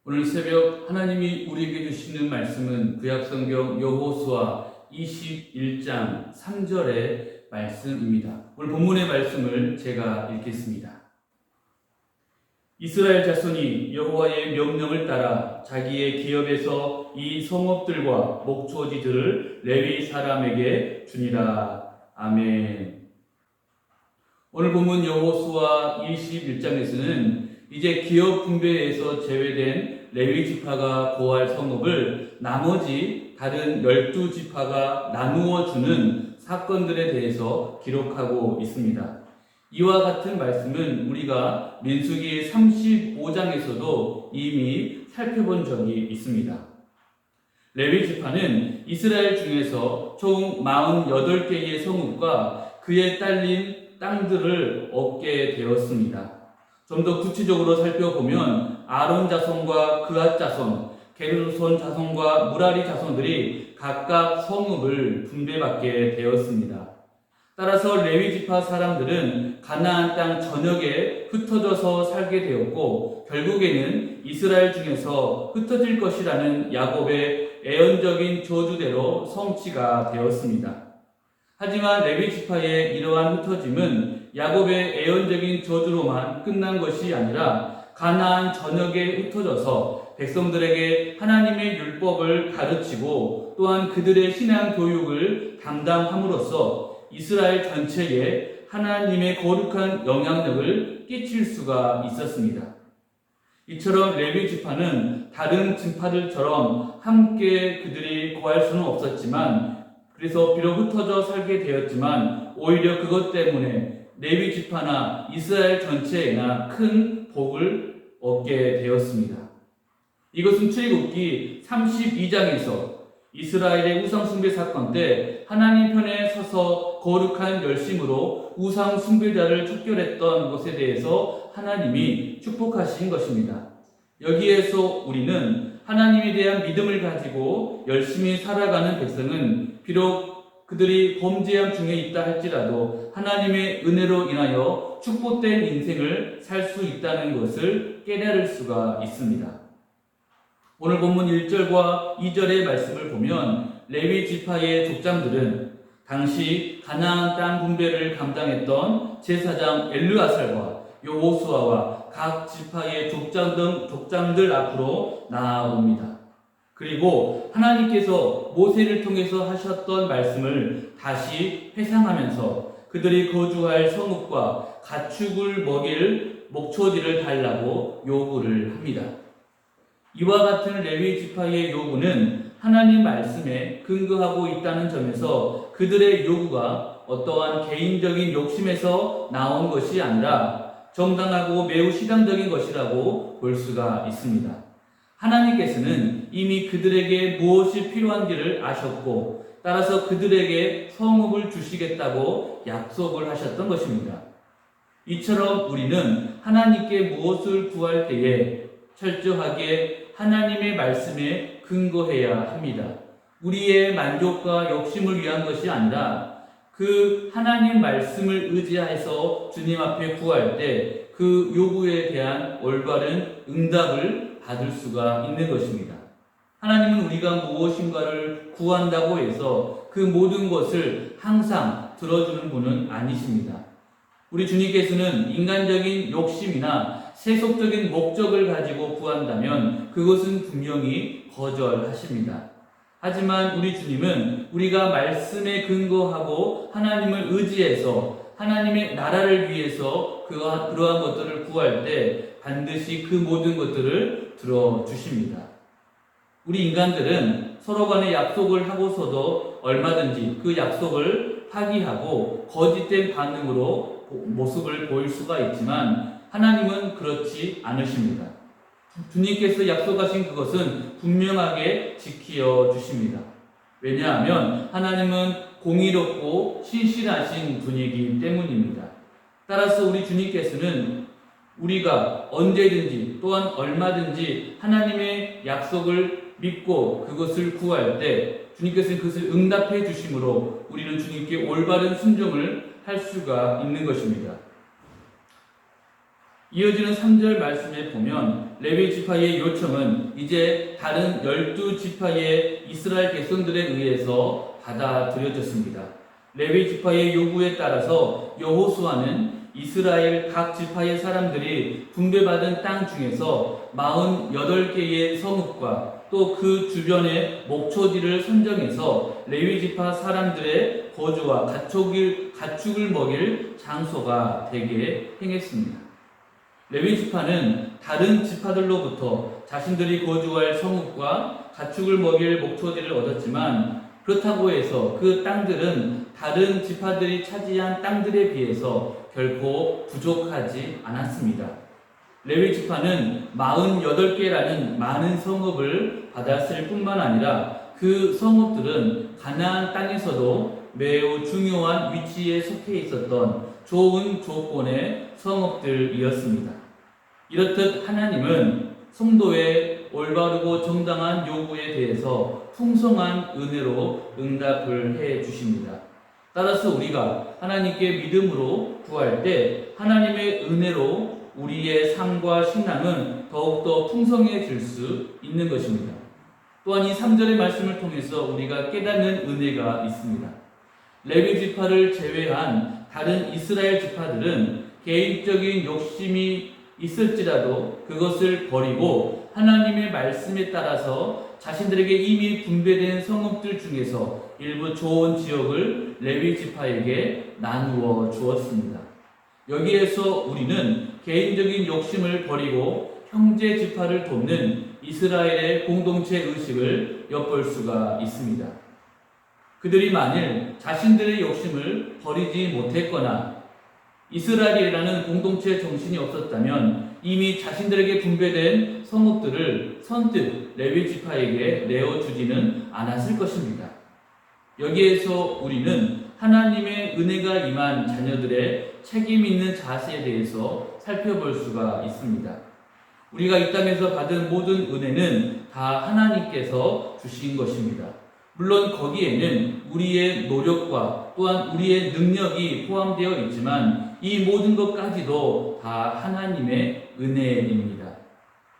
오늘 새벽 하나님이 우리에게 주시는 말씀은 구약성경 여호수아 21장 3절의 말씀입니다. 오늘 본문의 말씀을 제가 읽겠습니다. 이스라엘 자손이 여호와의 명령을 따라 자기의 기업에서 이 성읍들과 목초지들을 레위 사람에게 주니라. 아멘. 오늘 본문 여호수아 21장에서는 이제 기업 분배에서 제외된 레위 지파가 거할 성읍을 나머지 다른 12지파가 나누어 주는 사건들에 대해서 기록하고 있습니다. 이와 같은 말씀은 우리가 민수기 35장에서도 이미 살펴본 적이 있습니다. 레위 지파는 이스라엘 중에서 총 48개의 성읍과 그에 딸린 땅들을 얻게 되었습니다. 좀 더 구체적으로 살펴보면 아론 자손과 그앗 자손, 게르손 자손과 무라리 자손들이 각각 성읍을 분배받게 되었습니다. 따라서 레위 지파 사람들은 가나안 땅 전역에 흩어져서 살게 되었고 결국에는 이스라엘 중에서 흩어질 것이라는 야곱의 애언적인 저주대로 성취가 되었습니다. 하지만 레위 지파의 이러한 흩어짐은 야곱의 애언적인 저주로만 끝난 것이 아니라 가나안 전역에 흩어져서 백성들에게 하나님의 율법을 가르치고 또한 그들의 신앙 교육을 담당함으로써 이스라엘 전체에 하나님의 거룩한 영향력을 끼칠 수가 있었습니다. 이처럼 레위 지파는 다른 지파들처럼 함께 그들이 거할 수는 없었지만 그래서 비록 흩어져 살게 되었지만 오히려 그것 때문에 레위 지파나 이스라엘 전체에나 큰 복을 얻게 되었습니다. 이것은 출애굽기 32장에서 이스라엘의 우상숭배 사건 때 하나님 편에 서서 거룩한 열심으로 우상숭배자를 척결했던 것에 대해서 하나님이 축복하신 것입니다. 여기에서 우리는 하나님에 대한 믿음을 가지고 열심히 살아가는 백성은 비록 그들이 범죄함 중에 있다 할지라도 하나님의 은혜로 인하여 축복된 인생을 살 수 있다는 것을 깨달을 수가 있습니다. 오늘 본문 1절과 2절의 말씀을 보면 레위 지파의 족장들은 당시 가나안 땅 분배를 감당했던 제사장 엘르아살과 여호수아와 각 지파의 족장들 앞으로 나아옵니다. 그리고 하나님께서 모세를 통해서 하셨던 말씀을 다시 회상하면서 그들이 거주할 성읍과 가축을 먹일 목초지를 달라고 요구를 합니다. 이와 같은 레위 지파의 요구는 하나님 말씀에 근거하고 있다는 점에서 그들의 요구가 어떠한 개인적인 욕심에서 나온 것이 아니라 정당하고 매우 시당적인 것이라고 볼 수가 있습니다. 하나님께서는 이미 그들에게 무엇이 필요한지를 아셨고 따라서 그들에게 성읍을 주시겠다고 약속을 하셨던 것입니다. 이처럼 우리는 하나님께 무엇을 구할 때에 철저하게 하나님의 말씀에 근거해야 합니다. 우리의 만족과 욕심을 위한 것이 아니라 그 하나님 말씀을 의지해서 주님 앞에 구할 때 그 요구에 대한 올바른 응답을 받을 수가 있는 것입니다. 하나님은 우리가 무엇인가를 구한다고 해서 그 모든 것을 항상 들어주는 분은 아니십니다. 우리 주님께서는 인간적인 욕심이나 세속적인 목적을 가지고 구한다면 그것은 분명히 거절하십니다. 하지만 우리 주님은 우리가 말씀에 근거하고 하나님을 의지해서 하나님의 나라를 위해서 그러한 것들을 구할 때 반드시 그 모든 것들을 들어주십니다. 우리 인간들은 서로 간에 약속을 하고서도 얼마든지 그 약속을 파기하고 거짓된 반응으로 모습을 보일 수가 있지만 하나님은 그렇지 않으십니다. 주님께서 약속하신 그것은 분명하게 지켜 주십니다. 왜냐하면 하나님은 공의롭고 신실하신 분이기 때문입니다. 따라서 우리 주님께서는 우리가 언제든지 또한 얼마든지 하나님의 약속을 믿고 그것을 구할 때 주님께서는 그것을 응답해 주심으로 우리는 주님께 올바른 순종을 할 수가 있는 것입니다. 이어지는 3절 말씀에 보면 레위 지파의 요청은 이제 다른 12지파의 이스라엘 백성들에 의해서 받아들여졌습니다. 레위 지파의 요구에 따라서 여호수아는 이스라엘 각 지파의 사람들이 분배받은 땅 중에서 48개의 성읍과 또 그 주변의 목초지를 선정해서 레위 지파 사람들의 거주와 가축을 먹일 장소가 되게 행했습니다. 레위 지파는 다른 지파들로부터 자신들이 거주할 성읍과 가축을 먹일 목초지를 얻었지만 그렇다고 해서 그 땅들은 다른 지파들이 차지한 땅들에 비해서 결코 부족하지 않았습니다. 레위 지파는 48개라는 많은 성읍을 받았을 뿐만 아니라 그 성읍들은 가나안 땅에서도 매우 중요한 위치에 속해 있었던 좋은 조건의 성읍들이었습니다. 이렇듯 하나님은 성도의 올바르고 정당한 요구에 대해서 풍성한 은혜로 응답을 해 주십니다. 따라서 우리가 하나님께 믿음으로 구할 때 하나님의 은혜로 우리의 삶과 신앙은 더욱더 풍성해질 수 있는 것입니다. 또한 이 3절의 말씀을 통해서 우리가 깨닫는 은혜가 있습니다. 레위 지파를 제외한 다른 이스라엘 지파들은 개인적인 욕심이 있을지라도 그것을 버리고 하나님의 말씀에 따라서 자신들에게 이미 분배된 성읍들 중에서 일부 좋은 지역을 레위 지파에게 나누어 주었습니다. 여기에서 우리는 개인적인 욕심을 버리고 형제 지파를 돕는 이스라엘의 공동체 의식을 엿볼 수가 있습니다. 그들이 만일 자신들의 욕심을 버리지 못했거나 이스라엘이라는 공동체 정신이 없었다면 이미 자신들에게 분배된 성읍들을 선뜻 레위 지파에게 내어주지는 않았을 것입니다. 여기에서 우리는 하나님의 은혜가 임한 자녀들의 책임 있는 자세에 대해서 살펴볼 수가 있습니다. 우리가 이 땅에서 받은 모든 은혜는 다 하나님께서 주신 것입니다. 물론 거기에는 우리의 노력과 또한 우리의 능력이 포함되어 있지만 이 모든 것까지도 다 하나님의 은혜입니다.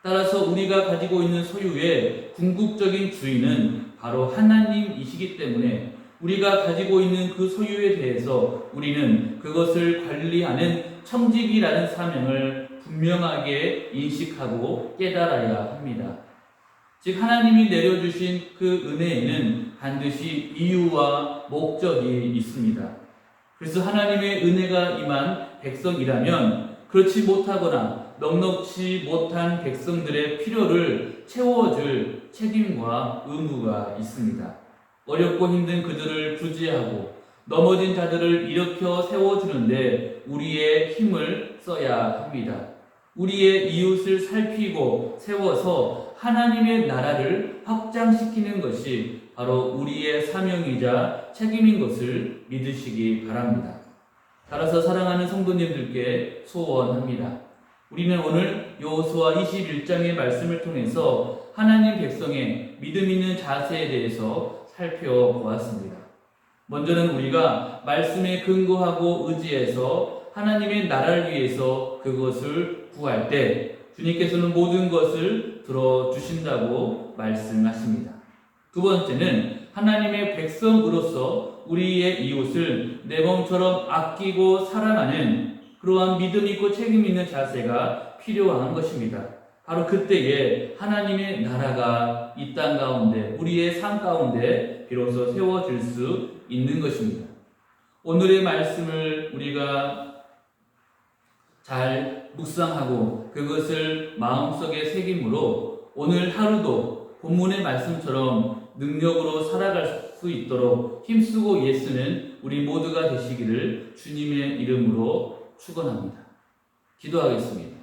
따라서 우리가 가지고 있는 소유의 궁극적인 주인은 바로 하나님이시기 때문에 우리가 가지고 있는 그 소유에 대해서 우리는 그것을 관리하는 청직이라는 사명을 분명하게 인식하고 깨달아야 합니다. 즉 하나님이 내려주신 그 은혜에는 반드시 이유와 목적이 있습니다. 그래서 하나님의 은혜가 임한 백성이라면 그렇지 못하거나 넉넉지 못한 백성들의 필요를 채워줄 책임과 의무가 있습니다. 어렵고 힘든 그들을 구제하고 넘어진 자들을 일으켜 세워주는데 우리의 힘을 써야 합니다. 우리의 이웃을 살피고 세워서 하나님의 나라를 확장시키는 것이 바로 우리의 사명이자 책임인 것을 믿으시기 바랍니다. 따라서 사랑하는 성도님들께 소원합니다. 우리는 오늘 여호수아 21장의 말씀을 통해서 하나님 백성의 믿음 있는 자세에 대해서 살펴보았습니다. 먼저는 우리가 말씀에 근거하고 의지해서 하나님의 나라를 위해서 그것을 구할 때 주님께서는 모든 것을 들어주신다고 말씀하십니다. 두 번째는 하나님의 백성으로서 우리의 이웃을 내 몸처럼 아끼고 사랑하는 그러한 믿음 있고 책임 있는 자세가 필요한 것입니다. 바로 그때에 하나님의 나라가 이 땅 가운데 우리의 삶 가운데 비로소 세워질 수 있는 것입니다. 오늘의 말씀을 우리가 잘 묵상하고 그것을 마음속에 새김으로 오늘 하루도 본문의 말씀처럼 능력으로 살아갈 수 있도록 힘쓰고 애쓰는 우리 모두가 되시기를 주님의 이름으로 축원합니다. 기도하겠습니다.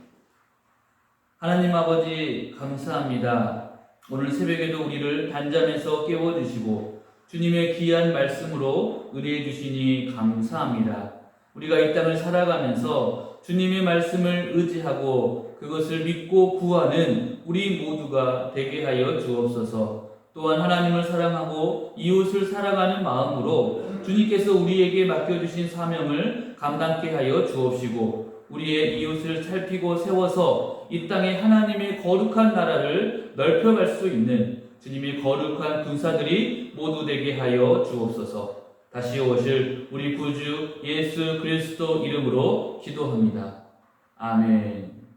하나님 아버지 감사합니다. 오늘 새벽에도 우리를 단잠에서 깨워주시고 주님의 귀한 말씀으로 의뢰해 주시니 감사합니다. 우리가 이 땅을 살아가면서 주님의 말씀을 의지하고 그것을 믿고 구하는 우리 모두가 되게 하여 주옵소서. 또한 하나님을 사랑하고 이웃을 사랑하는 마음으로 주님께서 우리에게 맡겨주신 사명을 감당케 하여 주옵시고 우리의 이웃을 살피고 세워서 이 땅에 하나님의 거룩한 나라를 넓혀갈 수 있는 주님의 거룩한 군사들이 모두 되게 하여 주옵소서. 다시 오실 우리 구주 예수 그리스도 이름으로 기도합니다. 아멘.